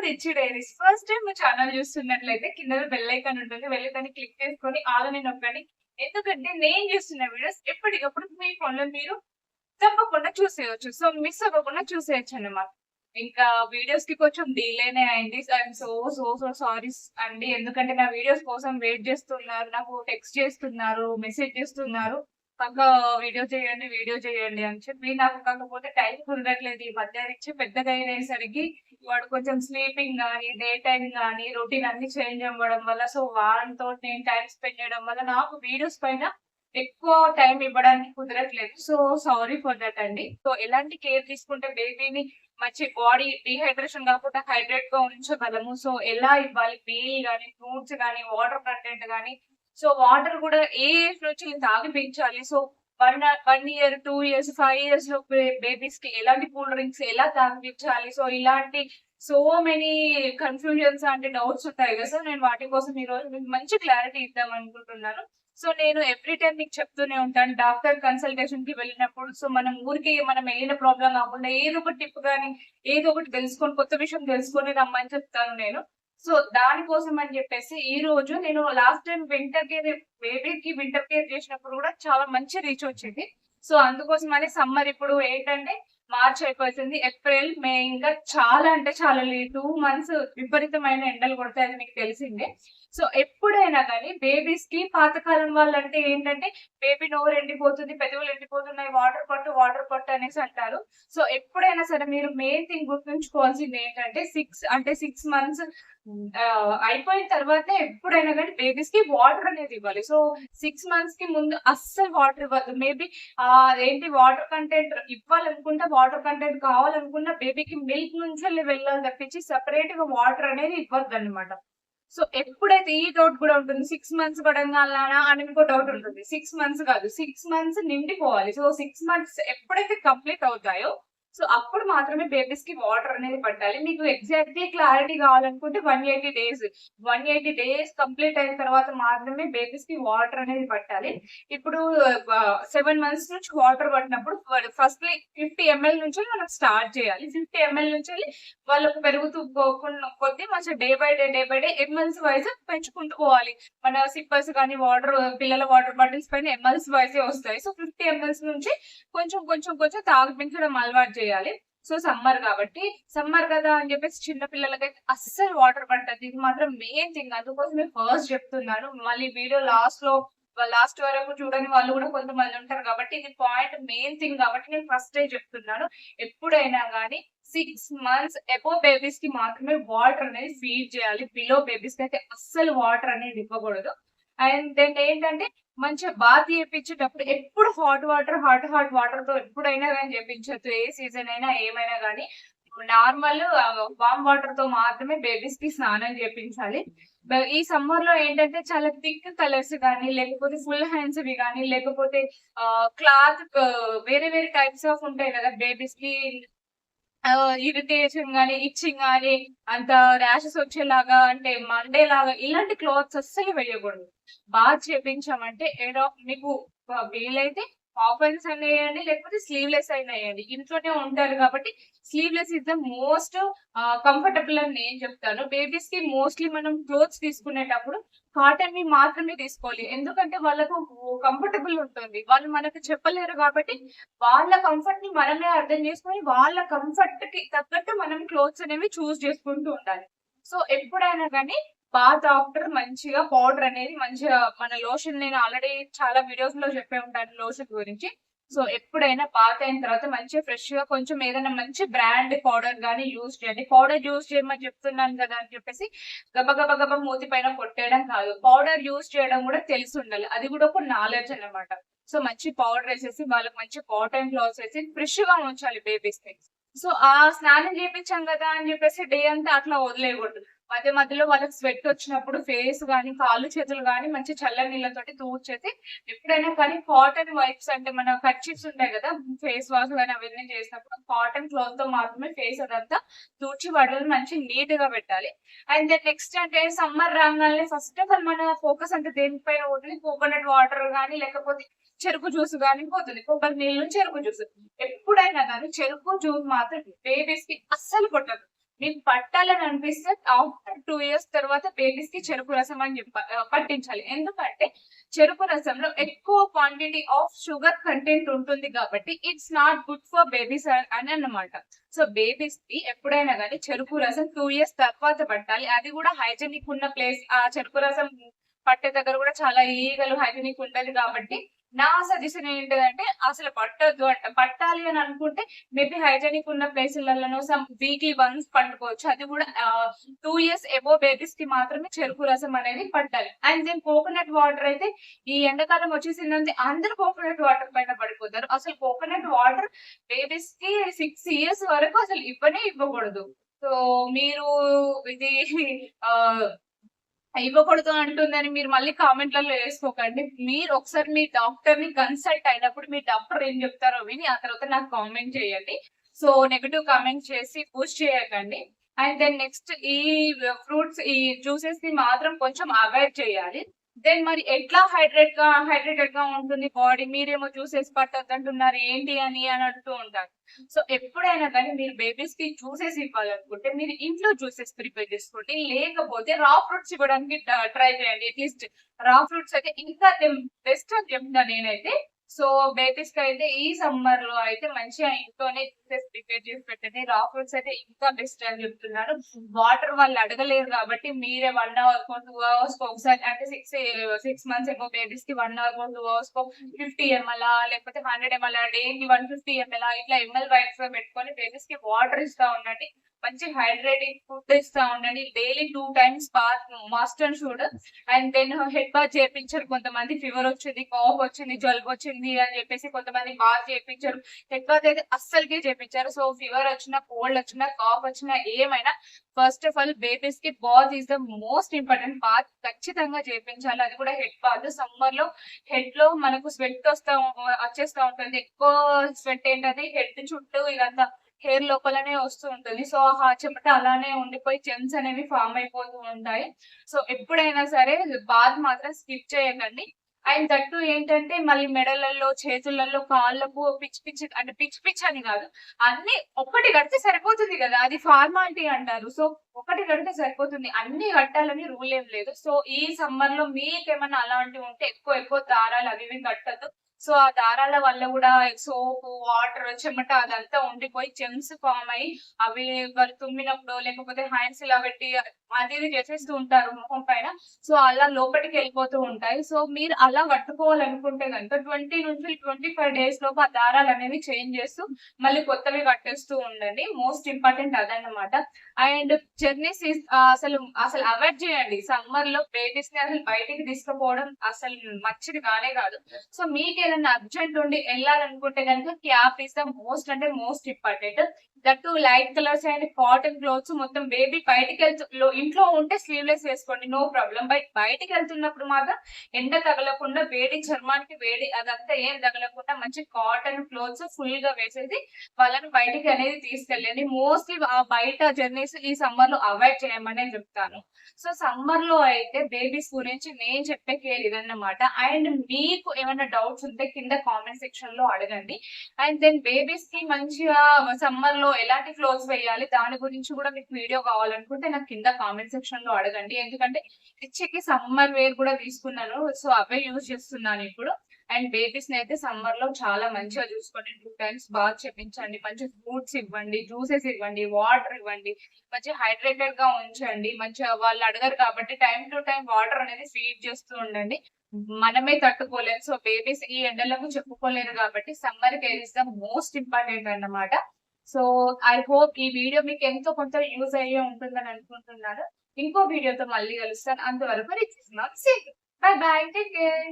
Rich diaries first time మీ channel చూస్తున్నట్లయితే కింద bell icon ఉంటుంది. బెల్ ఐకాన్ క్లిక్ చేసుకొని ఆల్ అని నొక్కండి. ఎందుకంటే నేను చేస్తున్న వీడియోస్ ఎప్పటికప్పుడు మీ ఫోన్ లో మీరు తప్పకుండా చూసేయచ్చు. సో మిస్ అవ్వకుండా చూసేయచ్చు అన్నమాట. ఇంకా వీడియోస్ కి కొంచెం డిలేనే అయింది. I'm so so so sorry అండి. ఎందుకంటే నా వీడియోస్ కోసం వెయిట్ చేస్తున్నారు, నాకు టెక్స్ట్ చేస్తున్నారు, మెసేజ్ చేస్తున్నారు. పక్క వీడియో చేయండి అని చెప్పి నాకు కాకపోతే టైం కుదరట్లేదు. ఈ మధ్య నుంచి పెద్దగా అయ్యేసరికి వాడు కొంచెం స్లీపింగ్ గానీ, డే టైం గానీ, రొటీన్ అన్ని చేంజ్ అవ్వడం వల్ల సో వాడితో నేను టైం స్పెండ్ చేయడం వల్ల నాకు వీడియోస్ పైన ఎక్కువ టైం ఇవ్వడానికి కుదరట్లేదు. సో సారీ ఫర్ దట్ అండి. సో ఎలాంటి కేర్ తీసుకుంటే బేబీని మంచి బాడీ డిహైడ్రేషన్ కాకుండా హైడ్రేట్ గా ఉంచగలము. సో ఎలా ఇవ్వాలి, మీల్ గానీ, ఫ్రూట్స్ గానీ, వాటర్ కంటెంట్ గానీ, సో వాటర్ కూడా ఏ ఏజ్ నుంచి తాగిపించాలి. సో 1 year, 2 years, 5 years లో బేబీస్ కి ఎలాంటి కూల్ డ్రింక్స్ ఎలా తాగిపించాలి. సో ఇలాంటి సో మెనీ కన్ఫ్యూజన్స్ అంటే డౌట్స్ ఉంటాయి కదా. సో నేను వాటి కోసం ఈ రోజు మీకు మంచి క్లారిటీ ఇద్దాం అనుకుంటున్నాను. సో నేను ఎవ్రీ టైం మీకు చెప్తూనే ఉంటాను, డాక్టర్ కన్సల్టేషన్ కి వెళ్ళినప్పుడు సో మనం ఊరికి మనం ఏదైనా ప్రాబ్లం కాకుండా ఏదో ఒక టిప్ కానీ ఏదో ఒకటి తెలుసుకొని కొత్త విషయం తెలుసుకొని రమ్మని చెప్తాను నేను. సో దానికోసం అని చెప్పేసి ఈ రోజు నేను లాస్ట్ టైం బేబీకి వింటర్ కేర్ చేసినప్పుడు కూడా చాలా మంచి రీచ్ వచ్చింది. సో అందుకోసం అని సమ్మర్ ఇప్పుడు ఏంటంటే మార్చ్ అయిపోతుంది, ఏప్రిల్ మే ఇంకా చాలా అంటే చాలా 2 months విపరీతమైన ఎండలు కొడతాయి, అది మీకు తెలిసిందే. సో ఎప్పుడైనా కానీ బేబీస్ కి పాతకాలం వాళ్ళంటే ఏంటంటే బేబీ నోరు ఎండిపోతుంది, పెదవులు ఎండిపోతున్నాయి, వాటర్ పట్టు అనేసి అంటారు. సో ఎప్పుడైనా సరే మీరు మెయిన్ థింగ్ గుర్తుంచుకోవాల్సింది ఏంటంటే 6 months అయిపోయిన తర్వాత ఎప్పుడైనా కానీ బేబీస్ కి వాటర్ అనేది ఇవ్వాలి. సో 6 months కి ముందు అస్సలు వాటర్ ఇవ్వద్దు. మేబీ ఏంటి వాటర్ కంటెంట్ ఇవ్వాలనుకుంటే వాటర్ కంటెంట్ కావాలనుకున్న బేబీకి మిల్క్ నుంచి వెళ్ళాలి తప్పించి సెపరేట్ గా వాటర్ అనేది ఇవ్వద్దు అనమాట. సో ఎప్పుడైతే ఈ డౌట్ కూడా ఉంటుంది, 6 months పడంగానా అని ఇంకో డౌట్ ఉంటుంది. 6 months కాదు, 6 months నిండిపోవాలి. సో 6 months ఎప్పుడైతే కంప్లీట్ అవుతాయో సో అప్పుడు మాత్రమే బేబీస్ కి వాటర్ అనేది పట్టాలి. మీకు ఎగ్జాక్ట్లీ క్లారిటీ కావాలనుకుంటే 180 days కంప్లీట్ అయిన తర్వాత మాత్రమే బేబీస్ కి వాటర్ అనేది పట్టాలి. ఇప్పుడు 7 months నుంచి వాటర్ పట్టినప్పుడు ఫస్ట్ 50 ml నుంచి మనం స్టార్ట్ చేయాలి. 50 ml నుంచి వాళ్ళకు పెరుగుతూ కొద్ది మంచిగా day by day MLs wise పెంచుకుంటూ పోవాలి. మన సిప్పర్స్ కానీ పిల్లల వాటర్ బాటిల్స్ పైన ఎంఎల్స్ వైజే వస్తాయి. సో 50 ml నుంచి కొంచెం తాగిపించడం అలవాటు చేయాలి. సో సమ్మర్ కదా అని చెప్పేసి చిన్న పిల్లలకైతే అస్సలు వాటర్ పట్టదు. ఇది మాత్రం మెయిన్ థింగ్. అందుకోసమే ఫస్ట్ చెప్తున్నాను. మళ్ళీ వీడియో లాస్ట్ వరకు చూడని వాళ్ళు కూడా కొంతమంది ఉంటారు కాబట్టి ఇది పాయింట్ మెయిన్ థింగ్ కాబట్టి నేను ఫస్ట్ చెప్తున్నాను. ఎప్పుడైనా కానీ 6 months అబో బేబీస్ కి మాత్రమే వాటర్ అనేది ఫీడ్ చేయాలి. బిలో బేబీస్ కి అయితే అస్సలు వాటర్ అనేది ఇవ్వకూడదు. అండ్ దెన్ ఏంటంటే మంచిగా బాత్ చేయించేటప్పుడు ఎప్పుడు హాట్ వాటర్ తో ఎప్పుడైనా కానీ చేయించవచ్చు. ఏ సీజన్ అయినా ఏమైనా కానీ నార్మల్ వామ్ వాటర్ తో మాత్రమే బేబీస్ కి స్నానం చేయించాలి. ఈ సమ్మర్ లో ఏంటంటే చాలా థిక్ కలర్స్ కానీ లేకపోతే ఫుల్ హ్యాండ్స్ కానీ లేకపోతే క్లాత్ వేరే టైప్స్ ఆఫ్ ఉంటాయి కదా బేబీస్ కి, ఇరిటేషన్ గానీ ఇచ్చింగ్ గానీ అంత ర్యాషెస్ వచ్చేలాగా అంటే మండే లాగా ఇలాంటి క్లాత్స్ అస్సలు వేయకూడదు. బాగా చేపించామంటే ఏదో మీకు వీలైతే హాఫ్ హ్యాండ్స్ అయినా వేయండి లేకపోతే స్లీవ్లెస్ అయినా వేయండి. ఇంట్లోనే ఉంటారు కాబట్టి sleeveless is the most comfortable అని నేను చెప్తాను. బేబీస్ కి మోస్ట్లీ మనం క్లోత్స్ తీసుకునేటప్పుడు కాటన్ వి మాత్రమే తీసుకోవాలి. ఎందుకంటే వాళ్ళకు కంఫర్టబుల్ ఉంటుంది. వాళ్ళు మనకు చెప్పలేరు కాబట్టి వాళ్ళ కంఫర్ట్ ని మనమే అర్థం చేసుకొని వాళ్ళ కంఫర్ట్ కి తగ్గట్టు మనం క్లోత్స్ అనేవి చూస్ చేసుకుంటూ ఉండాలి. సో ఎప్పుడైనా కానీ బాత్ ఆఫ్టర్ మంచిగా పౌడర్ అనేది మంచిగా మన లోషన్, నేను ఆల్రెడీ చాలా వీడియోస్ లో చెప్పే ఉంటాను లోషన్ గురించి. సో ఎప్పుడైనా బాత్ అయిన తర్వాత మంచిగా ఫ్రెష్ గా కొంచెం ఏదైనా మంచి బ్రాండ్ పౌడర్ గానీ యూజ్ చేయండి. పౌడర్ యూజ్ చేయమని చెప్తున్నాను కదా అని చెప్పేసి గబ మూతి పైన కొట్టేయడం కాదు. పౌడర్ యూజ్ చేయడం కూడా తెలిసి ఉండాలి. అది కూడా ఒక నాలెడ్జ్ అన్నమాట. సో మంచి పౌడర్ వేసేసి వాళ్ళకి మంచి కాటన్ క్లాత్స్ వేసి ఫ్రెష్ గా ఉంచాలి బేబీస్ కి. సో ఆ స్నానం చేయించాం కదా అని చెప్పేసి డే అంతా అట్లా వదిలేయకూడదు. మధ్యలో వాళ్ళకి స్వెట్ వచ్చినప్పుడు ఫేస్ గానీ కాళ్ళు చేతులు గానీ మంచి చల్లని నీళ్ళతోటి తూడ్చేసి ఎప్పుడైనా కానీ కాటన్ వైప్స్ అంటే మన కర్చీఫ్స్ ఉంటాయి కదా ఫేస్ వాష్ కానీ అవన్నీ చేసినప్పుడు కాటన్ క్లాత్ తో మాత్రమే ఫేస్ అదంతా తూడ్చి వాటిని మంచి నీట్ గా పెట్టాలి. అండ్ దెన్ నెక్స్ట్ అంటే సమ్మర్ రాగానే ఫస్ట్ ఆఫ్ ఆల్ మన ఫోకస్ అంటే దేనిపైన పోతుంది, కోకోనట్ వాటర్ కానీ లేకపోతే చెరుకు జ్యూస్ కానీ పోతుంది. కొబ్బరి నీళ్ళు చెరుకు జ్యూస్ ఎప్పుడైనా కానీ చెరుకు జ్యూస్ మాత్రం బేబీస్ కి అస్సలు కొట్టదు. మీకు పట్టాలని అనిపిస్తే ఆఫ్టర్ 2 ఇయర్స్ తర్వాత బేబీస్ కి చెరుకు రసం అని పట్టించాలి. ఎందుకంటే చెరుకు రసంలో ఎక్కువ క్వాంటిటీ ఆఫ్ షుగర్ కంటెంట్ ఉంటుంది కాబట్టి it's not good for babies అని అన్నమాట. సో బేబీస్ కి ఎప్పుడైనా కానీ చెరుకు రసం 2 ఇయర్స్ తర్వాత పట్టాలి. అది కూడా హైజెనిక్ ఉన్న ప్లేస్. ఆ చెరుకు రసం పట్టే దగ్గర కూడా చాలా ఈగలు హైజెనిక్ ఉంటది కాబట్టి నా సజెషన్ ఏంటిదంటే అసలు పట్టొద్దు అంట. పట్టాలి అని అనుకుంటే మేబీ హైజెనిక్ ఉన్న ప్లేసులలో సమ్ వీక్లీ వన్స్ పట్టుకోవచ్చు. అది కూడా 2 ఇయర్స్ ఎబో బేబీస్ కి మాత్రమే చెరుకు రసం అనేది పట్టాలి. అండ్ దెన్ కోకోనట్ వాటర్ అయితే ఈ ఎండాకాలం వచ్చేసిందంటే అందరూ కోకోనట్ వాటర్ పైన పడిపోతారు. అసలు కోకోనట్ వాటర్ బేబీస్ కి 6 ఇయర్స్ వరకు అసలు ఇవ్వకూడదు. సో మీరు ఇది ఆ ఇవ్వకూడదు అంటుందని మీరు మళ్ళీ కామెంట్లలో వేసుకోకండి. మీరు ఒకసారి మీ డాక్టర్ ని కన్సల్ట్ అయినప్పుడు మీ డాక్టర్ ఏం చెప్తారో విని ఆ తర్వాత నాకు కామెంట్ చేయండి. సో నెగటివ్ కామెంట్ చేసి పుష్ చేయకండి. అండ్ దెన్ నెక్స్ట్ ఈ ఫ్రూట్స్ ఈ జ్యూసెస్ ని మాత్రం కొంచెం అవాయిడ్ చేయాలి. దెన్ మరి ఎట్లా హైడ్రేటెడ్ గా ఉంటుంది బాడీ? మీరేమో జ్యూసెస్ పట్టద్దు అంటున్నారు ఏంటి అని అంటూ ఉంటారు. సో ఎప్పుడైనా కానీ మీరు బేబీస్ కి జ్యూసెస్ ఇవ్వాలనుకుంటే మీరు ఇంట్లో జ్యూసెస్ ప్రిపేర్ చేసుకోండి. లేకపోతే రా ఫ్రూట్స్ ఇవ్వడానికి ట్రై చేయండి. అట్లీస్ట్ రా ఫ్రూట్స్ అయితే ఇంకా బెస్ట్ అని చెప్తా నేనైతే. సో బేబీస్ కి అయితే ఈ సమ్మర్ లో అయితే మంచిగా ఇంట్లోనే జ్యూసెస్ ప్రిపేర్ చేసి పెట్టండి. రా ఫ్రూట్స్ అయితే ఇంకా బెస్ట్ అని చెప్తున్నాను. వాటర్ వాళ్ళు అడగలేరు కాబట్టి మీరే 1 hour 2 hours ఒకసారి అంటే 6 months ఏమో బేబీస్ కి 1 hour 2 hours 50 ml లేకపోతే 100 ml డైలీ 150 ml ఇట్లా ఎంఎల్ వైట్స్ లో పెట్టుకొని బేబీస్ కి వాటర్ ఇస్తా ఉండండి. మంచి హైడ్రేటింగ్ ఫుడ్ ఇస్తా ఉండండి. Daily 2 times bath must and should. And then head bath చేయించారు. కొంతమంది ఫీవర్ వచ్చింది, కాఫ్ వచ్చింది, జలుబు వచ్చింది అని చెప్పేసి కొంతమంది బాత్ చేయించారు. హెడ్ బాత్ అయితే అస్సలకే చేయించారు. సో ఫీవర్ వచ్చినా, కోల్డ్ వచ్చినా, కాఫ్ వచ్చినా ఏమైనా ఫస్ట్ ఆఫ్ ఆల్ బేబీస్ కి bath is the most important. Bath ఖచ్చితంగా చేయించాలి. అది కూడా హెడ్ బాత్. సమ్మర్ లో హెడ్ లో మనకు స్వెట్ వచ్చేస్తా ఉంటుంది. ఎక్కువ స్వెట్ ఏంటంటే హెడ్ చుట్టూ ఇదంతా హెయిర్ లోపలనే వస్తూ ఉంటుంది. సో ఆ చెమట అలానే ఉండిపోయి జెమ్స్ అనేవి ఫామ్ అయిపోతూ ఉంటాయి. సో ఎప్పుడైనా సరే బాత్ మాత్రం స్కిప్ చేయకండి. అండ్ దట్టు ఏంటంటే మళ్ళీ మెడలలో, చేతులలో, కాళ్ళకు పిచ్చి పిచ్చి అంటే పిచ్చి పిచ్చి అని కాదు, అన్ని ఒక్కటి కడితే సరిపోతుంది కదా, అది ఫార్మాలిటీ అంటారు. సో ఒకటి కడితే సరిపోతుంది, అన్ని కట్టాలని రూల్ ఏం లేదు. సో ఈ సమ్మర్ లో మీకేమన్నా అలాంటివి ఉంటే ఎక్కువ ఎక్కువ దారాలు అవి ఇవి కట్టద్దు. సో ఆ దారాల వల్ల కూడా సోప్, వాటర్, చెమట అదంతా ఉండిపోయి జెమ్స్ ఫామ్ అయ్యి అవి వాళ్ళు తుమ్మినప్పుడు లేకపోతే హ్యాండ్స్ ఇలా పెట్టి అది ఇది చేసేస్తూ ఉంటారు ముఖం పైన. సో అలా లోపలికి వెళ్ళిపోతూ ఉంటాయి. సో మీరు అలా కట్టుకోవాలనుకుంటే కనుక 20 నుంచి 25 days లోపు ఆ దారాలు అనేవి చేంజ్ చేస్తూ మళ్ళీ కొత్తవి కట్టేస్తూ ఉండండి. మోస్ట్ ఇంపార్టెంట్ అదన్నమాట. అండ్ జర్నీస్ అసలు అసలు అవాయిడ్ చేయండి. సమ్మర్ లో బేబీస్ ని అసలు బయటికి తీసుకుపోవడం అసలు మంచిది కానే కాదు. సో మీకు ఏదైనా అర్జెంట్ ఉండి వెళ్ళాలనుకుంటే కనుక క్యాప్ ఇస్ ద మోస్ట్ అంటే most important. That light colours and cotton clothes. మొత్తం బేబీ బయటికి ఇంట్లో ఉంటే స్లీవ్లెస్ వేసుకోండి, నో ప్రాబ్లం. బయటికి వెళ్తున్నప్పుడు మాత్రం ఎండ తగలకుండా, వేడి చర్మానికి వేడి అదంతా ఏం తగలకుండా మంచి కాటన్ క్లోత్స్ ఫుల్ గా వేసేసి వాళ్ళని బయటికి అనేది తీసుకెళ్ళండి. మోస్ట్లీ బయట జర్నీస్ ఈ సమ్మర్ లో అవాయిడ్ చేయమనే చెప్తాను. సో సమ్మర్ లో అయితే బేబీస్ గురించి నేను చెప్పే కేర్ ఇదన్నమాట. అండ్ మీకు ఏమైనా డౌట్స్ ఉంటే కింద కామెంట్ సెక్షన్ లో అడగండి. అండ్ దెన్ బేబీస్ కి మంచిగా సమ్మర్ లో ఎలాంటి క్లోత్స్ వేయాలి దాని గురించి కూడా మీకు వీడియో కావాలనుకుంటే నాకు కింద కామెంట్ సెక్షన్ లో అడగండి. ఎందుకంటే రిచ్కి సమ్మర్ వేర్ కూడా తీసుకున్నాను. సో అవే యూజ్ చేస్తున్నాను ఇప్పుడు. అండ్ బేబీస్ ని అయితే సమ్మర్ లో చాలా మంచిగా చూసుకోండి. 2 times బాత్ చేపించండి, మంచి ఫ్రూట్స్ ఇవ్వండి, జ్యూసెస్ ఇవ్వండి, వాటర్ ఇవ్వండి, మంచి హైడ్రేటెడ్ గా ఉంచండి. మంచిగా వాళ్ళు అడగరు కాబట్టి టైం టు టైం వాటర్ అనేది ఫీడ్ చేస్తూ ఉండండి. మనమే తట్టుకోలేము. సో బేబీస్ ఈ ఎండలకు చెప్పుకోలేరు కాబట్టి summer care is the most important అన్నమాట. సో ఐ హోప్ ఈ వీడియో మీకు ఎంతో కొంత యూజ్ అయ్యే ఉంటుందని అనుకుంటున్నాను. ఇంకో వీడియోతో మళ్ళీ కలుస్తాను. అంతవరకు బై బై, టేక్ కేర్.